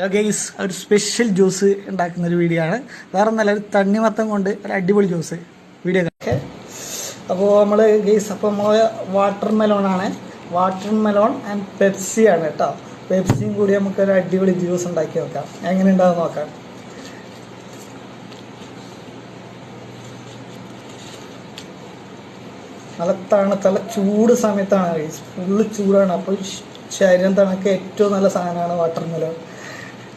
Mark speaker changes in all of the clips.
Speaker 1: Guys ഒരു special juice ഉണ്ടാക്കുന്ന ഒരു വീഡിയോ ആണ്. വേറെ നല്ല ഒരു തണ്ണിമത്തം കൊണ്ട് ഒരു അടിപൊളി ജ്യൂസ് വീഡിയോ ഒക്കെ. അപ്പോൾ നമ്മൾ ഗെയ്സ് അപ്പോൾ നമ്മൾ വാട്ടർ മെലോൺ ആൻഡ് പെപ്സി ആണ് കേട്ടോ. പെപ്സിയും കൂടി നമുക്കൊരു അടിപൊളി ജ്യൂസ് ഉണ്ടാക്കി നോക്കാം. എങ്ങനെ ഉണ്ടാവും നോക്കാം. നല്ല തണുത്തുള്ള ചൂട് സമയത്താണ് ഗെയ്സ്, ഫുള്ള് ചൂടാണ്. അപ്പോൾ ശരീരം തണുക്ക് ഏറ്റവും നല്ല സാധനമാണ് വാട്ടർ മെലോൺ.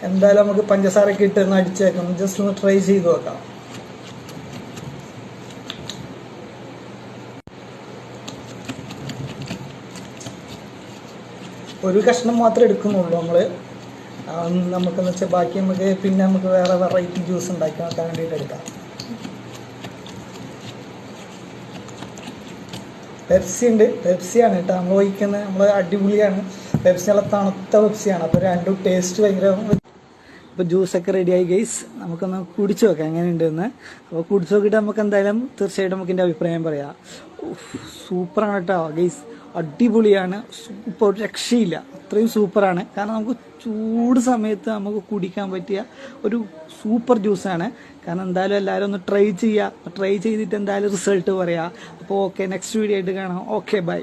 Speaker 1: എന്തായാലും നമുക്ക് പഞ്ചസാരയൊക്കെ ഇട്ടൊന്ന് അടിച്ചേക്കാം, ജസ്റ്റ് ഒന്ന് ട്രൈ ചെയ്ത് നോക്കാം. ഒരു കഷ്ണം മാത്രമേ എടുക്കുന്നുള്ളൂ നമ്മൾ. നമുക്കെന്ന് വെച്ചാൽ ബാക്കി പിന്നെ നമുക്ക് വേറെ വെറൈറ്റി ജ്യൂസ് ഉണ്ടാക്കി നോക്കാൻ വേണ്ടിയിട്ട് എടുക്കാം. പെപ്സിയാണ് കേട്ടോ നമ്മൾ ഒഴിക്കുന്നത്. നമ്മൾ അടിപൊളിയാണ്. പെപ്സി നല്ല തണുത്ത പെപ്സിയാണ്. അപ്പോൾ രണ്ടും ടേസ്റ്റ് ഭയങ്കര. ഇപ്പോൾ ജ്യൂസൊക്കെ റെഡിയായി ഗെയ്സ്, നമുക്കൊന്ന് കുടിച്ചു നോക്കാം എങ്ങനെയുണ്ടെന്ന്. അപ്പോൾ കുടിച്ചു നോക്കിയിട്ട് നമുക്ക് എന്തായാലും തീർച്ചയായിട്ടും നമുക്ക് എൻ്റെ അഭിപ്രായം പറയാം. സൂപ്പറാണ് കേട്ടോ ഗെയ്സ്, അടിപൊളിയാണ്. സൂപ്പർ, ഒരു രക്ഷയില്ല, അത്രയും സൂപ്പറാണ്. കാരണം നമുക്ക് ചൂട് സമയത്ത് നമുക്ക് കുടിക്കാൻ പറ്റിയ ഒരു സൂപ്പർ ജ്യൂസാണ്. കാരണം എന്തായാലും എല്ലാവരും ഒന്ന് ട്രൈ ചെയ്തിട്ട് എന്തായാലും റിസൾട്ട് പറയാം. അപ്പോൾ ഓക്കെ, നെക്സ്റ്റ് വീഡിയോ ആയിട്ട് കാണാം. Okay, by.